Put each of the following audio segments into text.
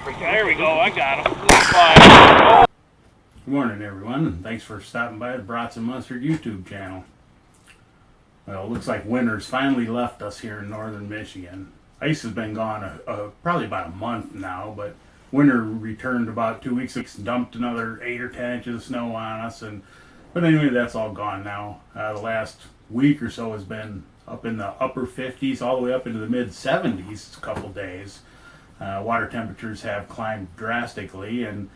There we go, I got him. Good morning, everyone, and thanks for stopping by the Brats and Mustard YouTube channel. Well, it looks like winter's finally left us here in northern Michigan. Ice has been gone probably about a month now, but winter returned about 2 weeks ago, dumped another 8 or 10 inches of snow on us, but anyway, that's all gone now. The last week or so has been up in the upper 50s, all the way up into the mid 70s a couple days. Water temperatures have climbed drastically, and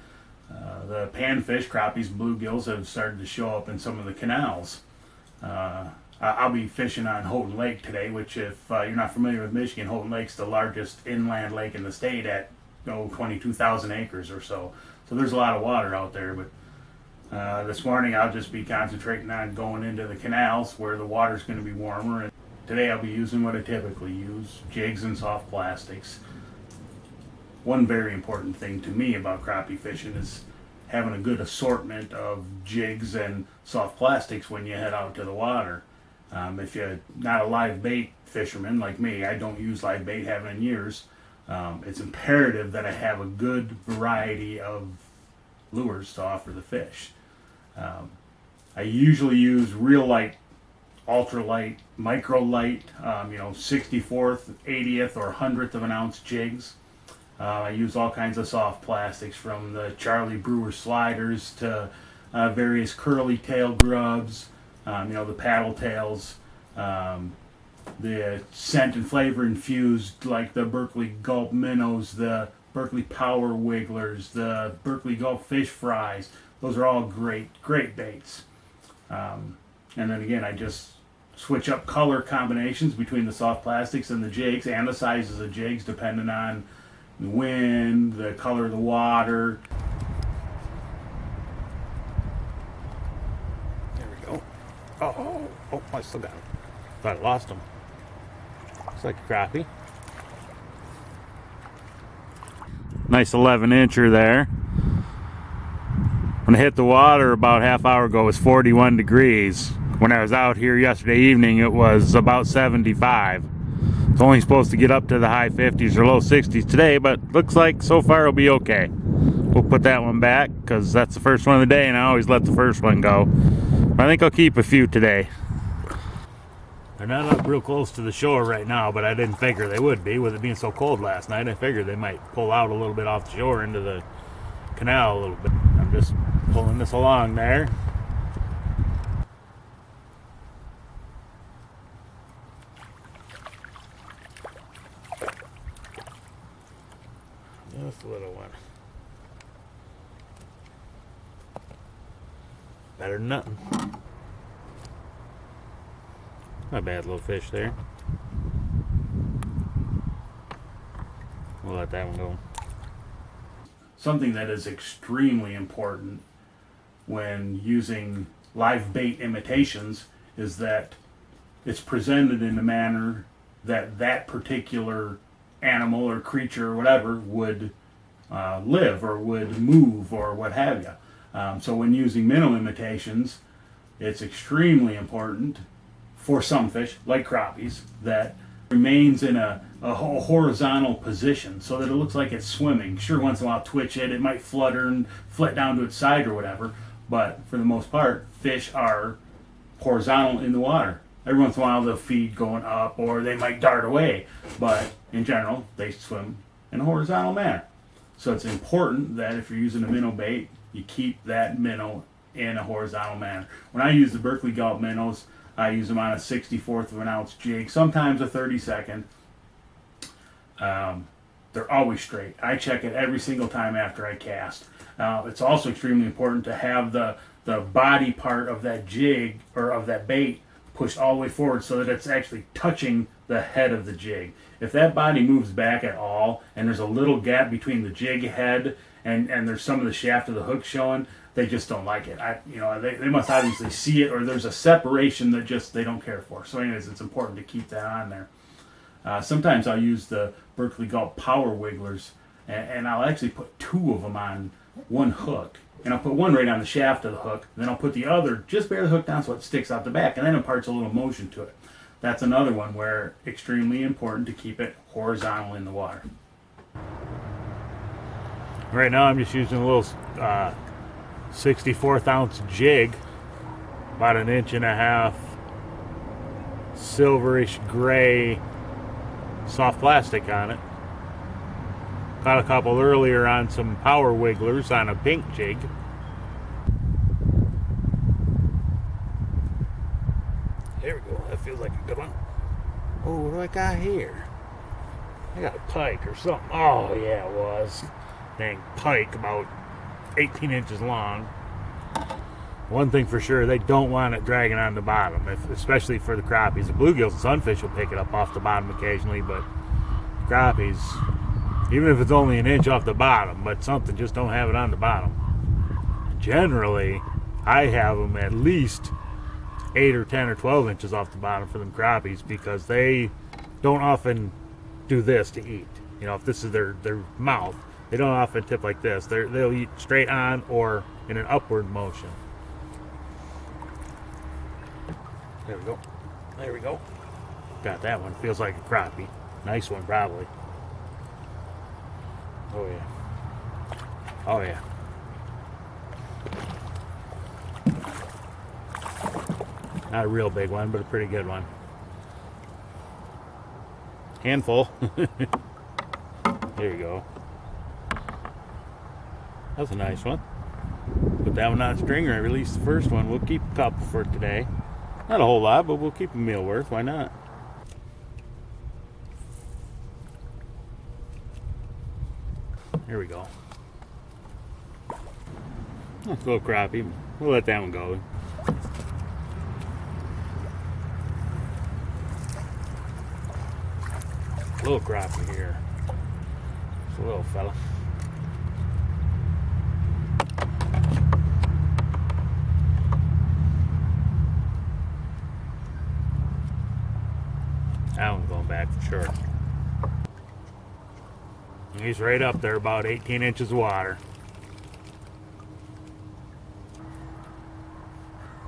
the panfish, crappies, bluegills have started to show up in some of the canals. I'll be fishing on Houghton Lake today, which, if you're not familiar with Michigan, Houghton Lake's the largest inland lake in the state at 22,000 acres or so. So there's a lot of water out there, but this morning I'll just be concentrating on going into the canals where the water's going to be warmer. And today I'll be using what I typically use, jigs and soft plastics. One very important thing to me about crappie fishing is having a good assortment of jigs and soft plastics when you head out to the water. If you're not a live bait fisherman like me, I don't use live bait, haven't in years. It's imperative that I have a good variety of lures to offer the fish. I usually use real light, ultra light, micro light, 64th, 80th, or 100th of an ounce jigs. I use all kinds of soft plastics, from the Charlie Brewer sliders to various curly tail grubs, the paddle tails, the scent and flavor infused, like the Berkeley Gulp minnows, the Berkeley Power Wigglers, the Berkeley Gulp fish fries. Those are all great baits. And then again, I just switch up color combinations between the soft plastics and the jigs, and the sizes of jigs, depending on the wind, the color of the water. There we go. Oh, I still got him. Thought I lost him. Looks like a crappie. Nice 11-incher there. When I hit the water about half hour ago, it was 41 degrees. When I was out here yesterday evening, it was about 75. It's only supposed to get up to the high 50s or low 60s today, but looks like so far it'll be okay. We'll put that one back because that's the first one of the day, and I always let the first one go. But I think I'll keep a few today. They're not up real close to the shore right now, but I didn't figure they would be with it being so cold last night. I figured they might pull out a little bit off the shore into the canal a little bit. I'm just pulling this along there. Just a little one. Better than nothing. Not a bad little fish there. We'll let that one go. Something that is extremely important when using live bait imitations is that it's presented in a manner that that particular animal or creature or whatever would live or would move or what have you. So when using minnow imitations, it's extremely important for some fish, like crappies, that remains in a horizontal position so that it looks like it's swimming. Sure, once in a while twitch it might flutter and flit down to its side or whatever, but for the most part, fish are horizontal in the water. Every once in a while they'll feed going up, or they might dart away, but in general they swim in a horizontal manner. So it's important that if you're using a minnow bait, you keep that minnow in a horizontal manner. When I use the Berkeley Gulp minnows, I use them on a 64th of an ounce jig, sometimes a 32nd. They're always straight. I check it every single time after I cast. It's also extremely important to have the body part of that jig or of that bait pushed all the way forward so that it's actually touching the head of the jig. If that body moves back at all and there's a little gap between the jig head and there's some of the shaft of the hook showing, they just don't like it. They must obviously see it, or there's a separation that just they don't care for. So anyways, it's important to keep that on there. Sometimes I'll use the Berkeley Gulp Power Wigglers, and I'll actually put 2 of them on one hook. And I'll put one right on the shaft of the hook, and then I'll put the other just barely hooked down so it sticks out the back, and then imparts a little motion to it. That's another one where extremely important to keep it horizontal in the water. Right now I'm just using a little 64th ounce jig, about 1.5 inches, silverish gray soft plastic on it. Caught a couple earlier on some power wigglers on a pink jig. There we go, that feels like a good one. Oh, what do I got here? I got a pike or something. Oh yeah, it was. Dang pike, about 18 inches long. One thing for sure, they don't want it dragging on the bottom, especially for the crappies. The bluegills and sunfish will pick it up off the bottom occasionally, but crappies, even if it's only 1 inch off the bottom, but something, just don't have it on the bottom. Generally, I have them at least 8 or 10 or 12 inches off the bottom for them crappies, because they don't often do this to eat. You know, if this is their mouth, they don't often tip like this. They'll eat straight on or in an upward motion. There we go. There we go. Got that one. Feels like a crappie. Nice one, probably. Oh yeah. Oh yeah. Not a real big one, but a pretty good one. Handful. There you go. That's a nice one. Put that one on stringer. I released the first one. We'll keep a couple for today. Not a whole lot, but we'll keep a meal worth. Why not? Here we go. That's a little crappie. We'll let that one go. Little crappie here. It's a little fella. That one's going back for sure. He's right up there, about 18 inches of water.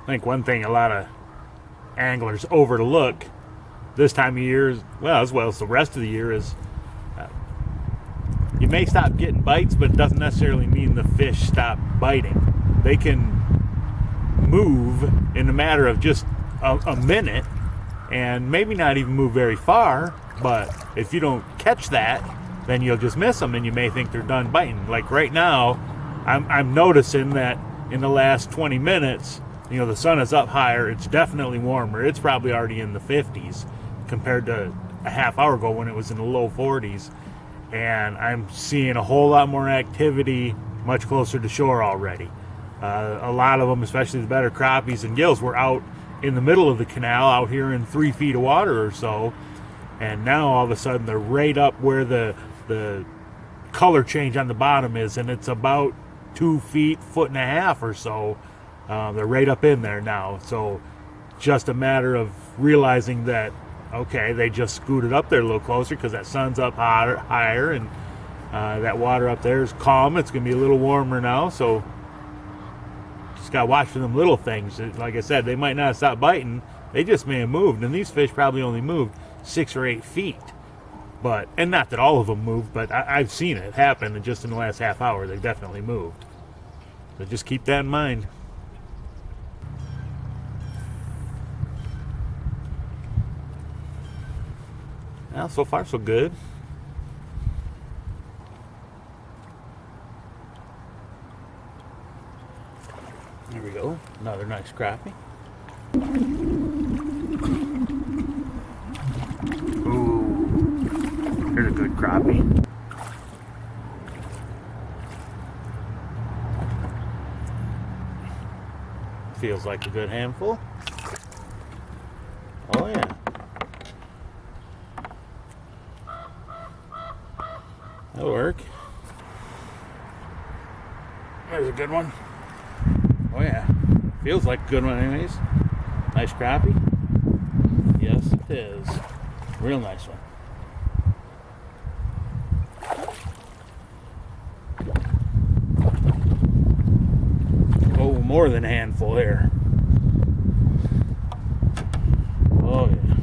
I think one thing a lot of anglers overlook this time of year, as well as the rest of the year, is you may stop getting bites, but it doesn't necessarily mean the fish stop biting. They can move in a matter of just a minute, and maybe not even move very far, but if you don't catch that, then you'll just miss them and you may think they're done biting. Like right now, I'm noticing that in the last 20 minutes, you know, the sun is up higher. It's definitely warmer. It's probably already in the 50s compared to a half hour ago when it was in the low 40s. And I'm seeing a whole lot more activity much closer to shore already. A lot of them, especially the better crappies and gills, were out in the middle of the canal, out here in 3 feet of water or so. And now all of a sudden they're right up where the color change on the bottom is, and it's about 2 feet, 1.5 feet or so. They're right up in there now. So just a matter of realizing that, okay, they just scooted up there a little closer because that sun's up higher, and that water up there is calm. It's going to be a little warmer now, so just got to watch for them little things. Like I said, they might not stop biting. They just may have moved, and these fish probably only moved 6 or 8 feet. But, and not that all of them moved, but I've seen it happen, and just in the last half hour, they definitely moved. So just keep that in mind. Well, so far so good. There we go. Another nice crappie. Ooh, here's a good crappie. Feels like a good handful. Oh yeah. That'll work. There's a good one. Oh yeah. Feels like a good one anyways. Nice crappie. Yes, it is. Real nice one. Oh, more than a handful there. Oh yeah.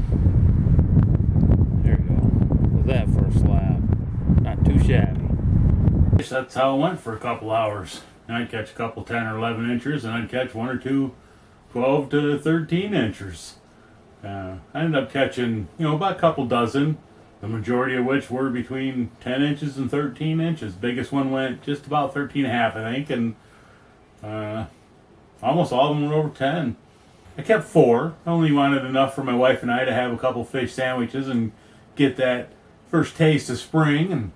There you go. What's that for a slab? Not too shabby. That's how it went for a couple hours. I'd catch a couple 10 or 11 inchers, and I'd catch one or two 12 to 13 inchers. I ended up catching, about a couple dozen, the majority of which were between 10 inches and 13 inches. Biggest one went just about 13 and a half, I think, and almost all of them were over 10. I kept 4. I only wanted enough for my wife and I to have a couple fish sandwiches and get that first taste of spring. And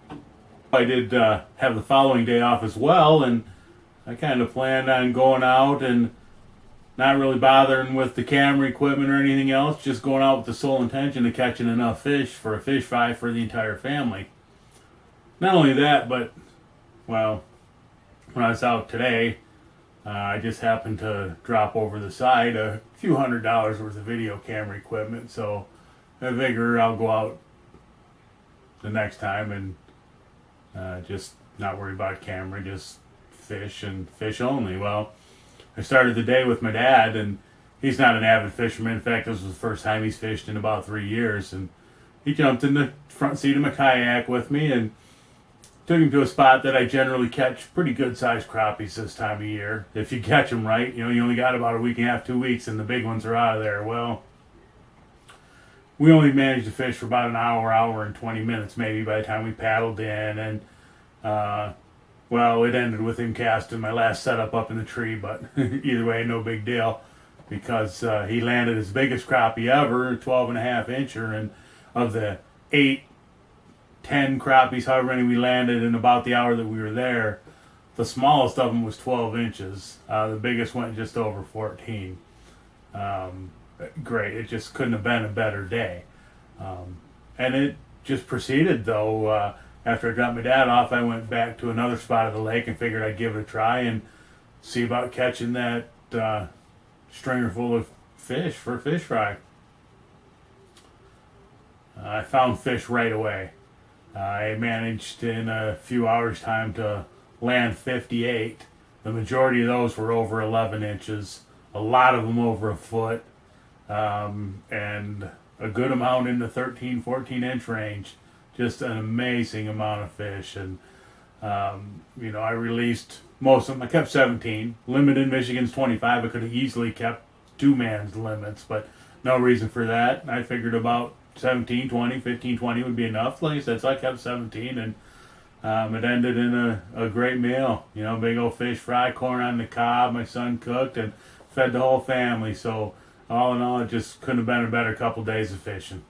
I did have the following day off as well, and I kind of planned on going out and not really bothering with the camera equipment or anything else, just going out with the sole intention of catching enough fish for a fish fry for the entire family. Not only that, but, well, when I was out today, I just happened to drop over the side a few $100s worth of video camera equipment, so I figure I'll go out the next time and just not worry about camera, just fish and fish only. Well, I started the day with my dad, and he's not an avid fisherman. In fact, this was the first time he's fished in about 3 years, and he jumped in the front seat of my kayak with me and took him to a spot that I generally catch pretty good sized crappies this time of year. If you catch them right, you only got about a week and a half, 2 weeks, and the big ones are out of there. Well, we only managed to fish for about an hour and 20 minutes maybe by the time we paddled in, and well, it ended with him casting my last setup up in the tree, but either way, no big deal, because he landed his biggest crappie ever, 12 and a half incher, and of the 8, 10 crappies, however many we landed in about the hour that we were there, the smallest of them was 12 inches. The biggest went just over 14. Great. It just couldn't have been a better day. And it just proceeded, though. After I dropped my dad off, I went back to another spot of the lake and figured I'd give it a try and see about catching that stringer full of fish for a fish fry. I found fish right away. I managed in a few hours' time to land 58. The majority of those were over 11 inches, a lot of them over a foot, and a good amount in the 13, 14 inch range. Just an amazing amount of fish. And, I released most of them. I kept 17. Limit in Michigan's 25. I could have easily kept 2 man's limits, but no reason for that. I figured about 17, 20, 15, 20 would be enough. Like I said, so I kept 17, and it ended in a great meal. Big old fish fry, corn on the cob. My son cooked and fed the whole family. So all in all, it just couldn't have been a better couple days of fishing.